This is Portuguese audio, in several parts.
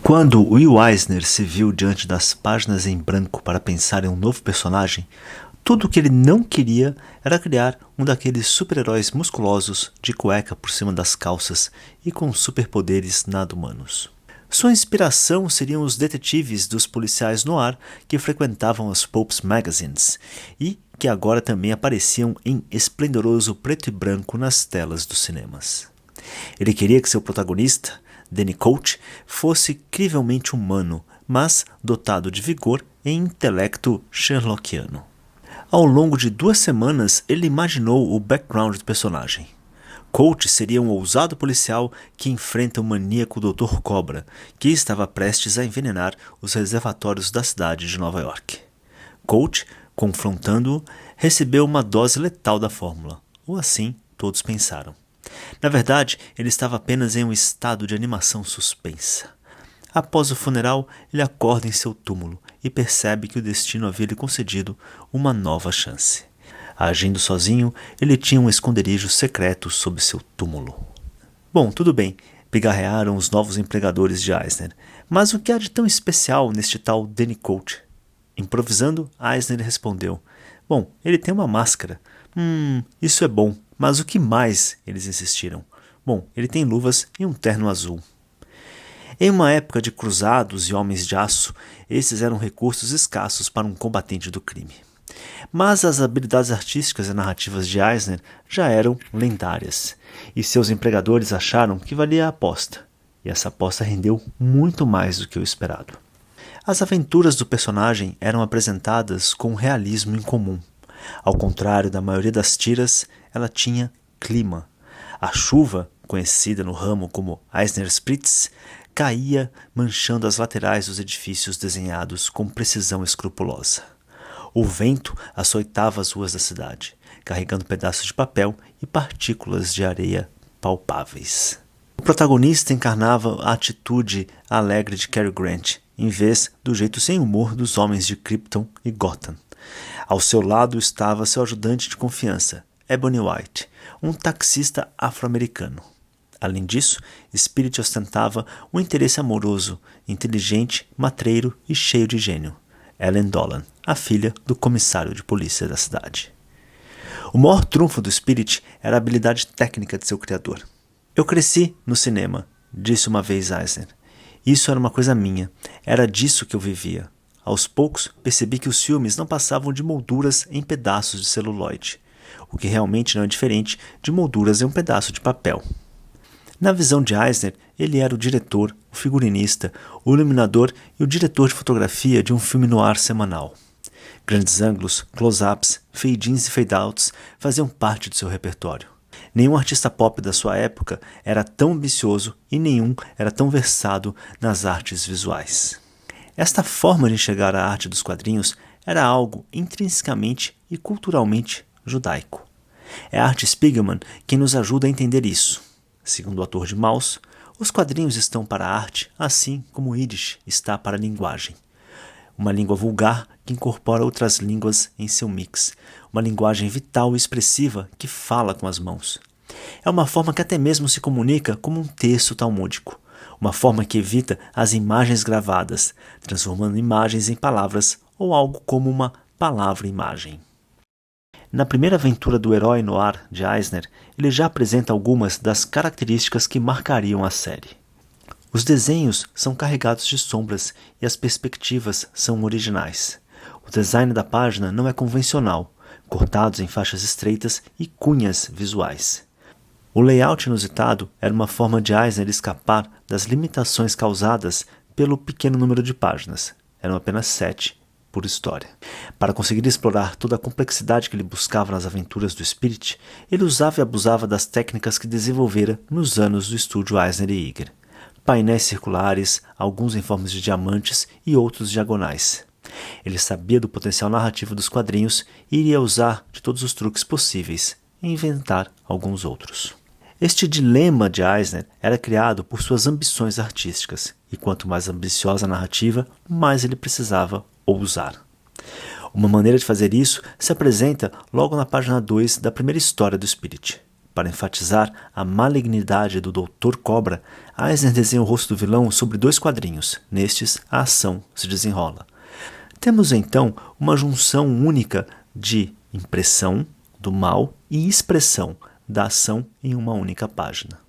Quando Will Eisner se viu diante das páginas em branco para pensar em um novo personagem, tudo o que ele não queria era criar um daqueles super-heróis musculosos de cueca por cima das calças e com superpoderes nada-humanos. Sua inspiração seriam os detetives dos policiais noir que frequentavam as Pulp Magazines e que agora também apareciam em esplendoroso preto e branco nas telas dos cinemas. Ele queria que seu protagonista, Danny Coach, fosse crivelmente humano, mas dotado de vigor e intelecto sherlockiano. Ao longo de 2 semanas, ele imaginou o background do personagem. Coach seria um ousado policial que enfrenta o maníaco Dr. Cobra, que estava prestes a envenenar os reservatórios da cidade de Nova York. Coach, confrontando-o, recebeu uma dose letal da fórmula, ou assim todos pensaram. Na verdade, ele estava apenas em um estado de animação suspensa. Após o funeral, ele acorda em seu túmulo e percebe que o destino havia lhe concedido uma nova chance. Agindo sozinho, ele tinha um esconderijo secreto sob seu túmulo. Bom, tudo bem, pigarrearam os novos empregadores de Eisner, mas o que há de tão especial neste tal Danny Coach? Improvisando, Eisner respondeu: bom, ele tem uma máscara. Isso é bom, mas o que mais? Eles insistiram. Bom, ele tem luvas e um terno azul. Em uma época de cruzados e homens de aço, esses eram recursos escassos para um combatente do crime. Mas as habilidades artísticas e narrativas de Eisner já eram lendárias, e seus empregadores acharam que valia a aposta, e essa aposta rendeu muito mais do que o esperado. As aventuras do personagem eram apresentadas com um realismo incomum. Ao contrário da maioria das tiras, ela tinha clima. A chuva, conhecida no ramo como Eisner Spritz, caía manchando as laterais dos edifícios desenhados com precisão escrupulosa. O vento açoitava as ruas da cidade, carregando pedaços de papel e partículas de areia palpáveis. O protagonista encarnava a atitude alegre de Cary Grant, em vez do jeito sem humor dos homens de Krypton e Gotham. Ao seu lado estava seu ajudante de confiança, Ebony White, um taxista afro-americano. Além disso, Spirit ostentava um interesse amoroso, inteligente, matreiro e cheio de gênio, Ellen Dolan, a filha do comissário de polícia da cidade. O maior trunfo do Spirit era a habilidade técnica de seu criador. Eu cresci no cinema, disse uma vez Eisner. Isso era uma coisa minha, era disso que eu vivia. Aos poucos, percebi que os filmes não passavam de molduras em pedaços de celuloide, o que realmente não é diferente de molduras em um pedaço de papel. Na visão de Eisner, ele era o diretor, o figurinista, o iluminador e o diretor de fotografia de um filme noir semanal. Grandes ângulos, close-ups, fade-ins e fade-outs faziam parte de seu repertório. Nenhum artista pop da sua época era tão ambicioso e nenhum era tão versado nas artes visuais. Esta forma de enxergar a arte dos quadrinhos era algo intrinsecamente e culturalmente judaico. É a arte Spiegelman quem nos ajuda a entender isso. Segundo o autor de Maus, os quadrinhos estão para a arte assim como o Yiddish está para a linguagem. Uma língua vulgar que incorpora outras línguas em seu mix. Uma linguagem vital e expressiva que fala com as mãos. É uma forma que até mesmo se comunica como um texto talmúdico. Uma forma que evita as imagens gravadas, transformando imagens em palavras ou algo como uma palavra-imagem. Na primeira aventura do herói noir de Eisner, ele já apresenta algumas das características que marcariam a série. Os desenhos são carregados de sombras e as perspectivas são originais. O design da página não é convencional, cortados em faixas estreitas e cunhas visuais. O layout inusitado era uma forma de Eisner escapar das limitações causadas pelo pequeno número de páginas. Eram apenas 7 por história. Para conseguir explorar toda a complexidade que ele buscava nas aventuras do Spirit, ele usava e abusava das técnicas que desenvolvera nos anos do estúdio Eisner e Iger. Painéis circulares, alguns em formas de diamantes e outros diagonais. Ele sabia do potencial narrativo dos quadrinhos e iria usar de todos os truques possíveis e inventar alguns outros. Este dilema de Eisner era criado por suas ambições artísticas, e quanto mais ambiciosa a narrativa, mais ele precisava ousar. Uma maneira de fazer isso se apresenta logo na página 2 da primeira história do Spirit. para enfatizar a malignidade do Dr. Cobra, Eisner desenha o rosto do vilão sobre 2 quadrinhos. Nestes, a ação se desenrola. Temos então uma junção única de impressão do mal e expressão da ação em uma única página.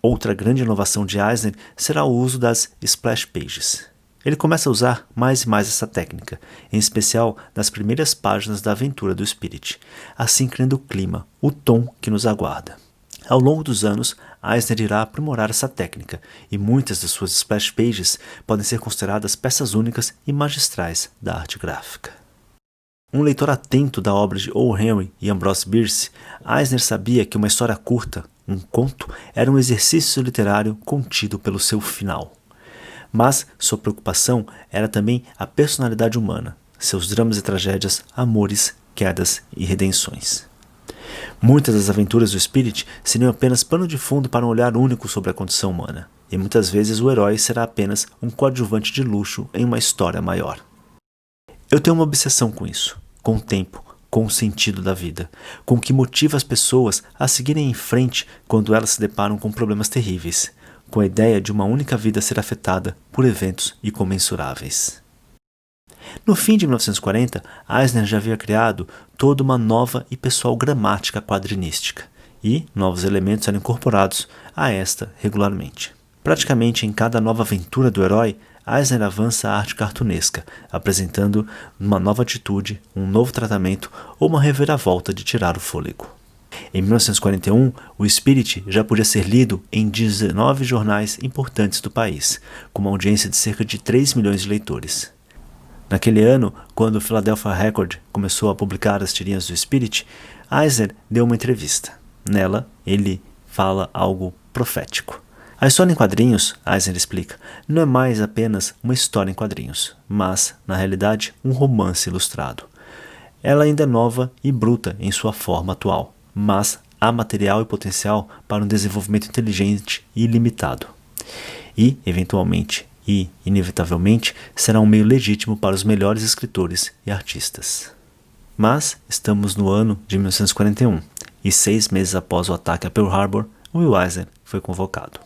Outra grande inovação de Eisner será o uso das splash pages. Ele começa a usar mais e mais essa técnica, em especial nas primeiras páginas da aventura do Spirit, assim criando o clima, o tom que nos aguarda. Ao longo dos anos, Eisner irá aprimorar essa técnica, e muitas de suas splash pages podem ser consideradas peças únicas e magistrais da arte gráfica. Um leitor atento da obra de O. Henry e Ambrose Bierce, Eisner sabia que uma história curta, um conto, era um exercício literário contido pelo seu final. Mas sua preocupação era também a personalidade humana, seus dramas e tragédias, amores, quedas e redenções. Muitas das aventuras do Spirit seriam apenas pano de fundo para um olhar único sobre a condição humana, e muitas vezes o herói será apenas um coadjuvante de luxo em uma história maior. Eu tenho uma obsessão com isso, com o tempo, com o sentido da vida, com o que motiva as pessoas a seguirem em frente quando elas se deparam com problemas terríveis, com a ideia de uma única vida ser afetada por eventos incomensuráveis. No fim de 1940, Eisner já havia criado toda uma nova e pessoal gramática quadrinística, e novos elementos eram incorporados a esta regularmente. Praticamente em cada nova aventura do herói, Eisner avança a arte cartunesca, apresentando uma nova atitude, um novo tratamento ou uma reviravolta de tirar o fôlego. Em 1941, o Spirit já podia ser lido em 19 jornais importantes do país, com uma audiência de cerca de 3 milhões de leitores. Naquele ano, quando o Philadelphia Record começou a publicar as tirinhas do Spirit, Eisner deu uma entrevista. Nela, ele fala algo profético. A história em quadrinhos, Eisner explica, não é mais apenas uma história em quadrinhos, mas, na realidade, um romance ilustrado. Ela ainda é nova e bruta em sua forma atual, mas há material e potencial para um desenvolvimento inteligente e ilimitado. E, eventualmente e inevitavelmente, será um meio legítimo para os melhores escritores e artistas. Mas estamos no ano de 1941, e 6 meses após o ataque a Pearl Harbor, Will Eisner foi convocado.